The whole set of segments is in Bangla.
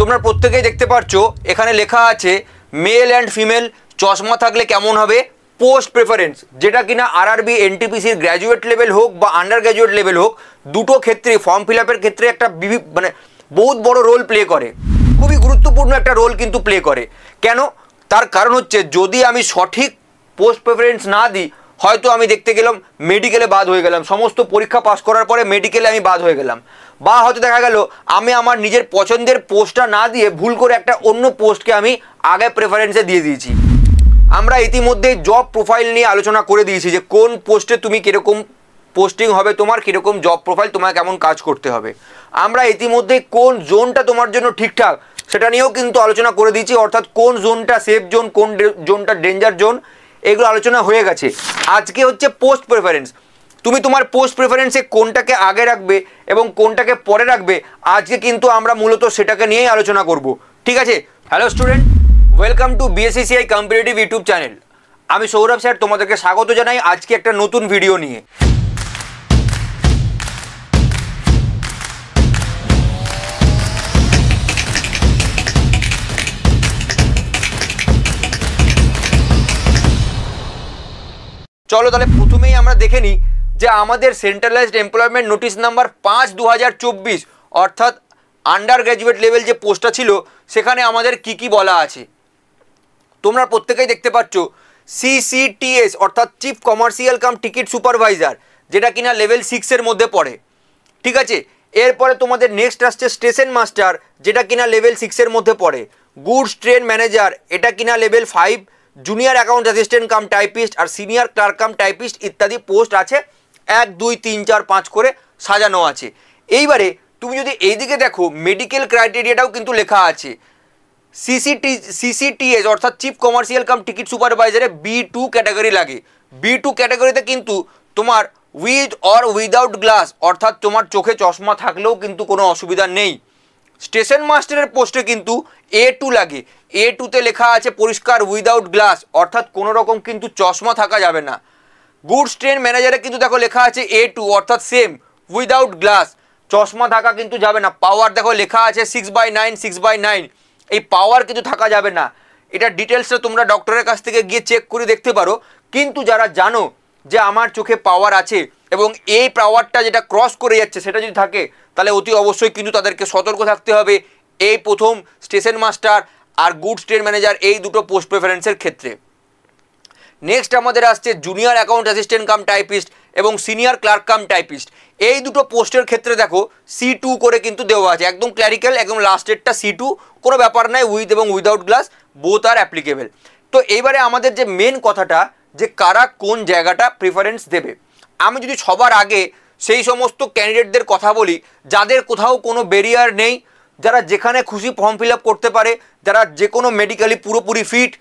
তোমরা প্রত্যেকেই দেখতে পাচ্ছ এখানে লেখা আছে মেল অ্যান্ড ফিমেল চশমা থাকলে কেমন হবে পোস্ট প্রেফারেন্স, যেটা কিনা আরআরবি এনটিপিসির গ্র্যাজুয়েট লেভেল হোক বা আন্ডার গ্র্যাজুয়েট লেভেল হোক দুটো ক্ষেত্রে ফর্ম ফিল আপের ক্ষেত্রে একটা বহুত বড় রোল প্লে করে, খুবই গুরুত্বপূর্ণ একটা রোল কিন্তু প্লে করে। কেন? তার কারণ হচ্ছে যদি আমি সঠিক পোস্ট প্রেফারেন্স না দিই, হয়তো আমি দেখতে গেলাম মেডিকেলে বাদ হয়ে গেলাম, সমস্ত পরীক্ষা পাস করার পরে মেডিকেলে আমি বাদ হয়ে গেলাম, বা হয়তো দেখা গেল আমি আমার নিজের পছন্দের পোস্টটা না দিয়ে ভুল করে একটা অন্য পোস্টকে আমি আগে প্রেফারেন্সে দিয়ে দিয়েছি। আমরা ইতিমধ্যে জব প্রোফাইল নিয়ে আলোচনা করে দিয়েছি যে কোন পোস্টে তুমি কীরকম পোস্টিং হবে, তোমার কীরকম জব প্রোফাইল, তোমার কেমন কাজ করতে হবে। আমরা ইতিমধ্যে কোন জোনটা তোমার জন্য ঠিকঠাক সেটা নিয়েও কিন্তু আলোচনা করে দিয়েছি, অর্থাৎ কোন জোনটা সেফ জোন, কোন জোনটা ডেঞ্জার জোন, এগুলো আলোচনা হয়ে গেছে। আজকে হচ্ছে পোস্ট প্রেফারেন্স। তুমি তোমার পোস্ট প্রেফারেন্সে কোনটাকে আগে রাখবে এবং কোনটাকে পরে রাখবে, আজকে কিন্তু আমরা মূলত সেটাকে নিয়েই আলোচনা করব। ঠিক আছে? Hello student, welcome to BSCCI competitive YouTube channel. আমি সৌরভ স্যার তোমাদেরকে স্বাগত জানাই আজকে একটা নতুন ভিডিও নিয়ে। চলো তাহলে প্রথমেই আমরা দেখে নিই যে আমাদের সেন্ট্রালাইজড এমপ্লয়মেন্ট নোটিশ নাম্বার 5/2024 অর্থাৎ আন্ডার গ্র্যাজুয়েট লেভেল যে পোস্টটা ছিল সেখানে আমাদের কি কি বলা আছে। তোমরা প্রত্যেকেই দেখতে পাচ্ছ সিসিটিএস অর্থাৎ chief commercial cum ticket supervisor, যেটা কিনা লেভেল 6-এর মধ্যে পড়ে। ঠিক আছে? এরপরে তোমাদের নেক্সট আসছে স্টেশন মাস্টার, যেটা কিনা লেভেল 6-এর মধ্যে পড়ে। গুডস ট্রেন ম্যানেজার, এটা কিনা level 5। Junior account assistant cum typist আর সিনিয়র ক্লার্ক কাম টাইপিস্ট ইত্যাদি পোস্ট আছে, 1, 2, 3, 4, 5 করে সাজানো আছে। এইবারে তুমি যদি এইদিকে দেখো মেডিকেল ক্রাইটেরিয়াটাও কিন্তু লেখা আছে। সিসিটিএস অর্থাৎ চিফ কমার্শিয়াল কাম টিকিট সুপারভাইজারে B2 ক্যাটাগরি লাগে। B2 ক্যাটাগরিতে কিন্তু তোমার উইথ অর উইদাউট গ্লাস অর্থাৎ তোমার চোখে চশমা থাকলেও কিন্তু কোনো অসুবিধা নেই। স্টেশন মাস্টারের পোস্টে কিন্তু A2 লাগে। A2তে লেখা আছে পরিষ্কার উইদাউট গ্লাস অর্থাৎ কোনো রকম কিন্তু চশমা থাকা যাবে না। গুডস ট্রেন ম্যানেজারে কিন্তু দেখো লেখা আছে A2 অর্থাৎ সেম উইদাউট গ্লাস, চশমা থাকা কিন্তু যাবে না। পাওয়ার দেখো লেখা আছে 6/9, 6/9, এই পাওয়ার কিন্তু থাকা যাবে না। এটা ডিটেলসটা তোমরা ডক্টরের কাছ থেকে গিয়ে চেক করে দেখতে পারো। কিন্তু যারা জানো যে আমার চোখে পাওয়ার আছে এবং এই পাওয়ারটা যেটা ক্রস করে যাচ্ছে সেটা যদি থাকে, তাহলে অতি অবশ্যই কিন্তু তাদেরকে সতর্ক থাকতে হবে এই প্রথম স্টেশন মাস্টার আর গুডস ট্রেন ম্যানেজার এই দুটো পোস্ট প্রেফারেন্সের ক্ষেত্রে। নেক্সট আমাদের আসছে junior account assistant cum typist এবং সিনিয়র ক্লার্ক কাম টাইপিস্ট। এই দুটো পোস্টের ক্ষেত্রে দেখো C2 করে কিন্তু দেওয়া আছে, একদম ক্ল্যারিক্যাল, একদম লাস্টেরটা C2, কোনো ব্যাপার নাই, উইথ এবং উইদাউট গ্লাস বোথ আর অ্যাপ্লিকেবল। তো এইবারে আমাদের যে মেন কথাটা যে কারা কোন জায়গাটা প্রিফারেন্স দেবে, আমি যদি সবার আগে সেই সমস্ত ক্যান্ডিডেটদের কথা বলি যাদের কোথাও কোনো ব্যারিয়ার নেই, যারা যেখানে খুশি ফর্ম ফিল আপ করতে পারে, যারা যে কোনো মেডিকেলি পুরোপুরি ফিট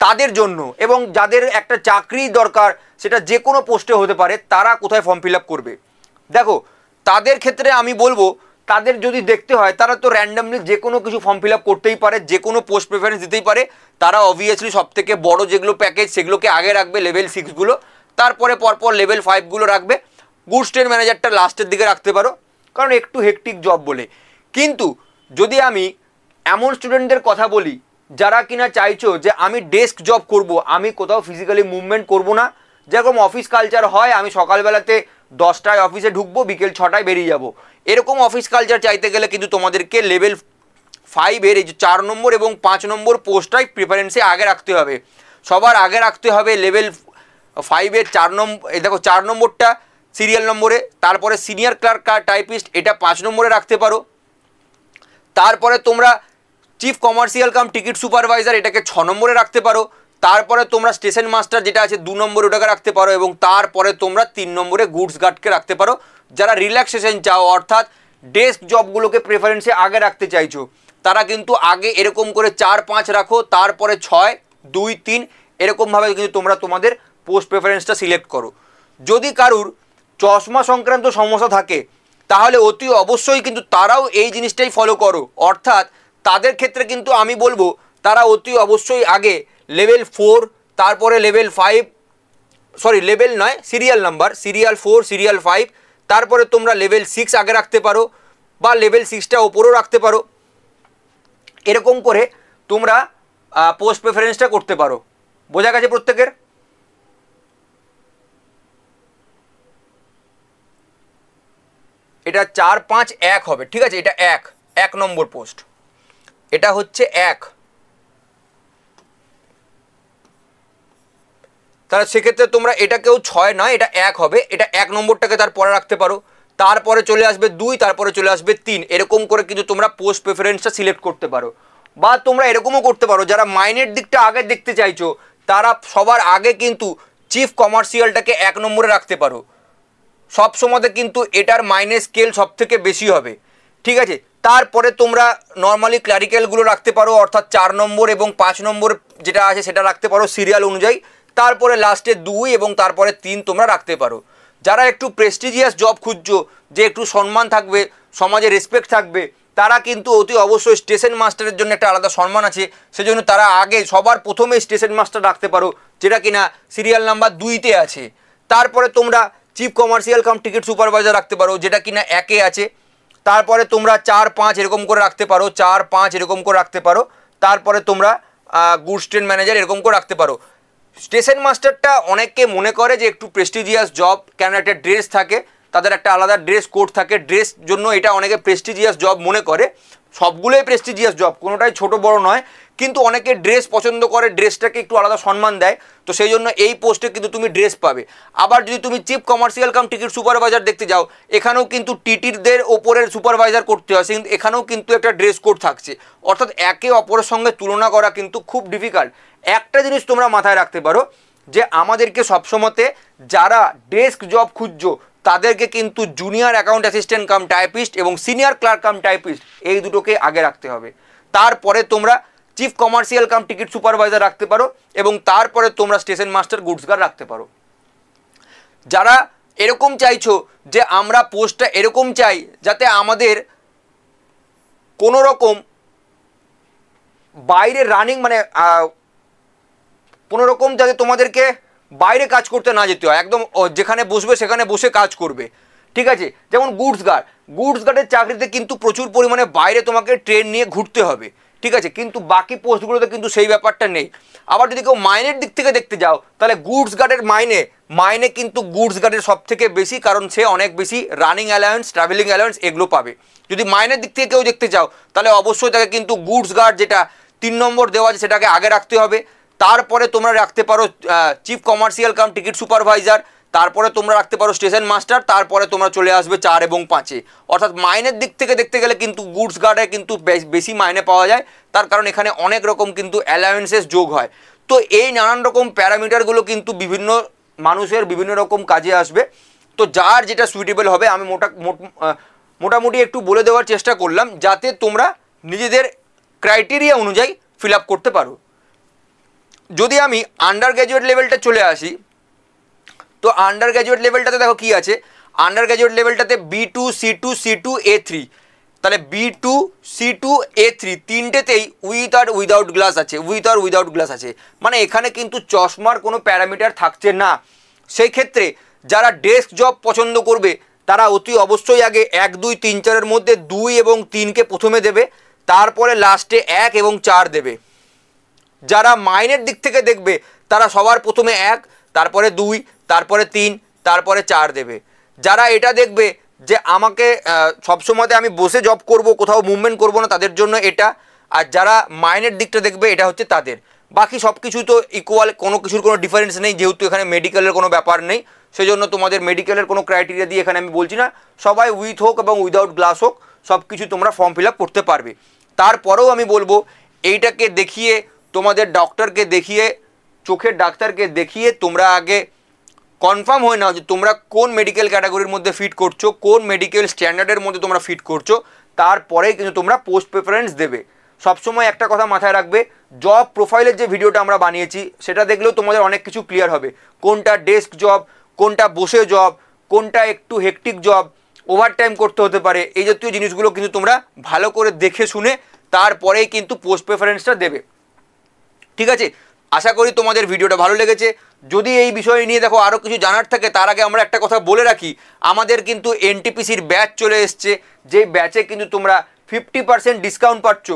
তাদের জন্য, এবং যাদের একটা চাকরি দরকার সেটা যে কোনো পোস্টে হতে পারে, তারা কোথায় ফর্ম ফিল আপ করবে। দেখো তাদের ক্ষেত্রে আমি বলবো তাদের যদি দেখতে হয় তারা তো র্যান্ডামলি যে কোনো কিছু ফর্ম ফিল আপ করতেই পারে, যে কোনো পোস্ট প্রেফারেন্স দিতেই পারে। তারা অবভিয়াসলি সবথেকে বড় যেগুলো প্যাকেজ সেগুলোকে আগে রাখবে, লেভেল 6গুলো, তারপরে পরপর লেভেল 5গুলো রাখবে। গুডস ট্রেন ম্যানেজারটা লাস্টের দিকে রাখতে পারো, কারণ একটু হেকটিক জব বলে। কিন্তু যদি আমি এমন স্টুডেন্টদের কথা বলি যারা কিনা চাইছো যে আমি ডেস্ক জব করব, আমি কোথাও ফিজিক্যালি মুভমেন্ট করব না, যেরকম অফিস কালচার হয়, আমি সকালবেলাতে 10টায় অফিসে ঢুকবো, বিকেল 6টায় বেরিয়ে যাব, এরকম অফিস কালচার চাইতে গেলে কিন্তু তোমাদেরকে লেভেল 5-এর এই যে 4 নম্বর এবং 5 নম্বর পোস্টটাই প্রিফারেন্সে আগে রাখতে হবে। সবার আগে রাখতে হবে লেভেল 5-এর 4 নম্বর, এই দেখো 4 নম্বরটা সিরিয়াল নম্বরে, তারপরে সিনিয়র ক্লার্ক টাইপিস্ট এটা 5 নম্বরে রাখতে পারো। তারপরে তোমরা chief commercial cum ticket supervisor এটাকে 6 নম্বরে রাখতে পারো। তারপরে তোমরা স্টেশন মাস্টার যেটা আছে 2 নম্বরে ওটাকে রাখতে পারো, এবং তারপরে তোমরা 3 নম্বরে গুডস গার্ডকে রাখতে পারো। যারা রিল্যাক্সেশন চাও অর্থাৎ ডেস্ক জবগুলোকে প্রেফারেন্সে আগে রাখতে চাইছো, তারা কিন্তু আগে এরকম করে 4, 5 রাখো, তারপরে 6, 2, 3 এরকমভাবে কিন্তু তোমরা তোমাদের পোস্ট প্রেফারেন্সটা সিলেক্ট করো। যদি কারুর চশমা সংক্রান্ত সমস্যা থাকে তাহলে অতি অবশ্যই কিন্তু তারাও এই জিনিসটাই ফলো করো, অর্থাৎ তাদের ক্ষেত্রে কিন্তু আমি বলবো তারা অতি অবশ্যই আগে লেভেল 4, তারপরে লেভেল 5, সরি লেভেল নয় সিরিয়াল নাম্বার, সিরিয়াল 4, সিরিয়াল 5, তারপরে তোমরা লেভেল 6 আগে রাখতে পারো বা লেভেল 6টা ওপরেও রাখতে পারো। এরকম করে তোমরা পোস্ট প্রেফারেন্সটা করতে পারো। বোঝা গেছে প্রত্যেকের? এটা 4 5 1 হবে, ঠিক আছে? এটা 1 নম্বর পোস্ট, এটা হচ্ছে 1। তাহলে সেক্ষেত্রে তোমরা এটাকেও 6 নয়, এটা 1 হবে। এটা 1 নম্বরটাকে তারপরে রাখতে পারো, তারপরে চলে আসবে 2, তারপরে চলে আসবে 3। এরকম করে কিন্তু তোমরা পোস্ট প্রেফারেন্সটা সিলেক্ট করতে পারো। বা তোমরা এরকমও করতে পারো, যারা মাইনের দিকটা আগে দেখতে চাইছো তারা সবার আগে কিন্তু চিফ কমার্শিয়ালটাকে 1 নম্বরে রাখতে পারো। সব সময়তে কিন্তু এটার মাইনের স্কেল সব থেকে বেশি হবে, ঠিক আছে? তারপরে তোমরা নর্মালি ক্লারিক্যালগুলো রাখতে পারো, অর্থাৎ 4 নম্বর এবং 5 নম্বর যেটা আছে সেটা রাখতে পারো সিরিয়াল অনুযায়ী। তারপরে লাস্টে 2 এবং তারপরে 3 তোমরা রাখতে পারো। যারা একটু প্রেস্টিজিয়াস জব খুঁজছো, যে একটু সম্মান থাকবে, সমাজে রেসপেক্ট থাকবে, তারা কিন্তু অতি অবশ্যই স্টেশন মাস্টারের জন্য একটা আলাদা সম্মান আছে, সেজন্য তারা আগে সবার প্রথমে স্টেশন মাস্টার রাখতে পারো, যেটা কিনা সিরিয়াল নাম্বার 2-তে আছে। তারপরে তোমরা chief commercial cum ticket supervisor রাখতে পারো, যেটা কিনা 1-এ আছে। তারপরে তোমরা 4 5 এরকম করে রাখতে পারো, 4 5 এরকম করে রাখতে পারো। তারপরে তোমরা গুডস ট্রেন ম্যানেজার এরকম করে রাখতে পারো। স্টেশন মাস্টারটা অনেকে মনে করে যে একটু প্রেস্টিজিয়াস জব, কেন একটা ড্রেস থাকে, তাদের একটা আলাদা ড্রেস কোড থাকে, ড্রেস জন্য এটা অনেকে প্রেস্টিজিয়াস জব মনে করে। সবগুলোই প্রেস্টিজিয়াস জব, কোনোটাই ছোট বড় নয়, কিন্তু অনেকে ড্রেস পছন্দ করে, ড্রেসটাকে একটু আলাদা সম্মান দেয়। তো সেই জন্য এই পোস্টে কিন্তু তুমি ড্রেস পাবে। আবার যদি তুমি chief commercial cum ticket supervisor দেখতে যাও, এখানেও কিন্তু টিটিরদের ওপরের সুপারভাইজার করতে হয়, এখানেও কিন্তু একটা ড্রেস কোড থাকছে। অর্থাৎ একে অপরের সঙ্গে তুলনা করা কিন্তু খুব ডিফিকাল্ট। একটা জিনিস তোমরা মাথায় রাখতে পারো, যে আমাদেরকে সবসময়তে যারা ডেস্ক জব খুঁজছো তাদেরকে কিন্তু junior account assistant cum typist এবং সিনিয়র ক্লার্ক কাম টাইপিস্ট এই দুটোকে আগে রাখতে হবে। তারপরে তোমরা chief commercial cum ticket supervisor রাখতে পারো, এবং তারপরে তোমরা স্টেশন মাস্টার গুডস গার্ড রাখতে পারো। যারা এরকম চাইছো যে আমরা পোস্টটা এরকম চাই যাতে আমাদের কোনো রকম বাইরে রানিং, মানে কোনো রকম যাতে তোমাদেরকে বাইরে কাজ করতে না যেতে হয়, একদম যেখানে বসবে সেখানে বসে কাজ করবে, ঠিক আছে? যেমন গুডস গার্ডের চাকরিতে কিন্তু প্রচুর পরিমাণে বাইরে তোমাকে ট্রেন নিয়ে ঘুরতে হবে, ঠিক আছে? কিন্তু বাকি পোস্টগুলোতে কিন্তু সেই ব্যাপারটা নেই। আবার যদি কেউ মাইনের দিক থেকে দেখতে যাও, তাহলে গুডস গার্ডের মাইনে কিন্তু গুডস গার্ডের সব থেকে বেশি, কারণ সে অনেক বেশি রানিং অ্যালাউন্স, ট্রাভেলিং অ্যালাউন্স এগুলো পাবে। যদি মাইনের দিক থেকে কেউ দেখতে চাও, তাহলে অবশ্যই তাকে কিন্তু গুডস গার্ড যেটা 3 নম্বর দেওয়া আছে সেটাকে আগে রাখতে হবে। তারপরে তোমরা রাখতে পারো chief commercial cum ticket supervisor, তারপরে তোমরা রাখতে পারো স্টেশন মাস্টার, তারপরে তোমরা চলে আসবে 4 এবং 5-এ। অর্থাৎ মাইনের দিক থেকে দেখতে গেলে কিন্তু গুডস গার্ডে কিন্তু বেশি মাইনে পাওয়া যায়, তার কারণ এখানে অনেক রকম কিন্তু অ্যালাউন্সেস যোগ হয়। তো এই নানান রকম প্যারামিটারগুলো কিন্তু বিভিন্ন মানুষের বিভিন্ন রকম কাজে আসবে। তো যার যেটা সুইটেবল হবে আমি মোটামুটি একটু বলে দেওয়ার চেষ্টা করলাম, যাতে তোমরা নিজেদের ক্রাইটেরিয়া অনুযায়ী ফিল আপ করতে পারো। যদি আমি আন্ডার গ্র্যাজুয়েট লেভেলটা চলে আসি, তো আন্ডার গ্র্যাজুয়েট লেভেলটাতে দেখো কি আছে। Under graduate লেভেলটাতে B2 C2 C2 A3, তাহলে B2 C2 A3 তিনটেতেই উইথ আর উইদাউট গ্লাস আছে, মানে এখানে কিন্তু চশমার কোনো প্যারামিটার থাকছে না। সেই ক্ষেত্রে যারা ডেস্ক জব পছন্দ করবে তারা অতি অবশ্যই আগে 1 2 3 4-এর মধ্যে 2 এবং 3কে প্রথমে দেবে, তারপরে লাস্টে 1 এবং 4 দেবে। যারা মাইনের দিক থেকে দেখবে তারা সবার প্রথমে 1, তারপরে 2, তারপরে 3, তারপরে 4 দেবে। যারা এটা দেখবে যে আমাকে সবসময়তে আমি বসে জব করব, কোথাও মুভমেন্ট করব না, তাদের জন্য এটা। আর যারা মাইনের দিকটা দেখবে এটা হচ্ছে তাদের। বাকি সব কিছু তো ইকুয়াল, কোনো কিছুর কোনো ডিফারেন্স নেই, যেহেতু এখানে মেডিকেলের কোনো ব্যাপার নেই, সেই জন্য তোমাদের মেডিকেলের কোনো ক্রাইটেরিয়া দিয়ে এখানে আমি বলছি না। সবাই উইথ হোক এবং উইদাউট গ্লাস হোক সব কিছু তোমরা ফর্ম ফিল আপ করতে পারবে। তারপরেও আমি বলবো এইটাকে দেখিয়ে, তোমাদের ডক্টরকে দেখিয়ে, চোখের ডাক্তারকে দেখিয়ে তোমরা আগে কনফার্ম হয়ে নাও যে তোমরা কোন মেডিকেল ক্যাটাগরির মধ্যে ফিট করছো, কোন মেডিকেল স্ট্যান্ডার্ডের মধ্যে তোমরা ফিট করছো, তারপরেই কিন্তু তোমরা পোস্ট প্রেফারেন্স দেবে। সবসময় একটা কথা মাথায় রাখবে, জব প্রোফাইলের যে ভিডিওটা আমরা বানিয়েছি সেটা দেখলেও তোমাদের অনেক কিছু ক্লিয়ার হবে। কোনটা ডেস্ক জব, কোনটা বসে জব, কোনটা একটু হেকটিক জব, ওভারটাইম করতে হতে পারে, এই জাতীয় জিনিসগুলো কিন্তু তোমরা ভালো করে দেখে শুনে তারপরেই কিন্তু পোস্ট প্রেফারেন্সটা দেবে, ঠিক আছে? আশা করি তোমাদের ভিডিওটা ভালো লেগেছে। যদি এই বিষয় নিয়ে দেখো আরও কিছু জানার থাকে, তার আগে আমরা একটা কথা বলে রাখি, আমাদের কিন্তু এনটিপিসির ব্যাচ চলে এসছে, যেই ব্যাচে কিন্তু তোমরা 50% ডিসকাউন্ট পাচ্ছ।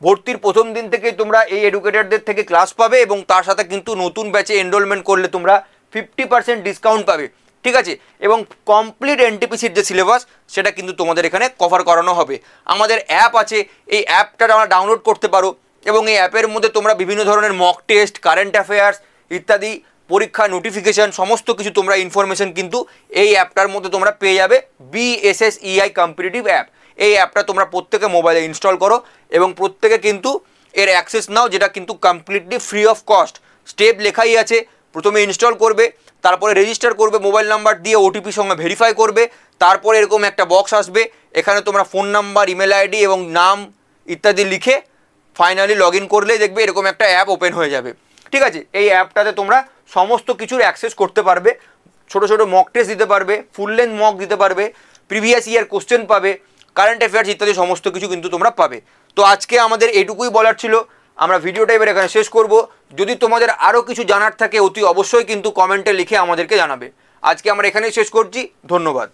ভর্তির প্রথম দিন থেকেই তোমরা এই এডুকেটরদের থেকে ক্লাস পাবে এবং তার সাথে কিন্তু নতুন ব্যাচে এনরোলমেন্ট করলে তোমরা 50% ডিসকাউন্ট পাবে, ঠিক আছে। এবং কমপ্লিট এনটিপিসির যে সিলেবাস সেটা কিন্তু তোমাদের এখানে কভার করানো হবে। আমাদের অ্যাপ আছে, এই অ্যাপটা তোমরা ডাউনলোড করতে পারো এবং এই অ্যাপের মধ্যে তোমরা বিভিন্ন ধরনের মক টেস্ট, কারেন্ট অ্যাফেয়ার্স ইত্যাদি, পরীক্ষা নোটিফিকেশান সমস্ত কিছু তোমরা ইনফরমেশন কিন্তু এই অ্যাপটার মধ্যে তোমরা পেয়ে যাবে। BSSEI কম্পিটিটিভ অ্যাপ, এই অ্যাপটা তোমরা প্রত্যেকে মোবাইলে ইনস্টল করো এবং প্রত্যেকে কিন্তু এর অ্যাক্সেস নাও, যেটা কিন্তু completely free of cost. Step লেখাই আছে, প্রথমে ইনস্টল করবে, তারপরে রেজিস্টার করবে মোবাইল নাম্বার দিয়ে, ওটিপির সঙ্গে ভেরিফাই করবে, তারপরে এরকম একটা বক্স আসবে, এখানে তোমরা ফোন নাম্বার, ইমেল আইডি এবং নাম ইত্যাদি লিখে ফাইনালি লগ ইন করলেই দেখবে এরকম একটা অ্যাপ ওপেন হয়ে যাবে, ঠিক আছে। এই অ্যাপটাতে তোমরা সমস্ত কিছুর অ্যাক্সেস করতে পারবে, ছোটো ছোটো মক টেস্ট দিতে পারবে, ফুল লেন্থ মক দিতে পারবে, প্রিভিয়াস ইয়ার কোশ্চেন পাবে, কারেন্ট অ্যাফেয়ার্স ইত্যাদি সমস্ত কিছু কিন্তু তোমরা পাবে। তো আজকে আমাদের এইটুকুই বলার ছিল, আমরা ভিডিওটা এবার এখানে শেষ করব। যদি তোমাদের আরও কিছু জানার থাকে অতি অবশ্যই কিন্তু কমেন্টে লিখে আমাদেরকে জানাবে। আজকে আমরা এখানেই শেষ করছি, ধন্যবাদ।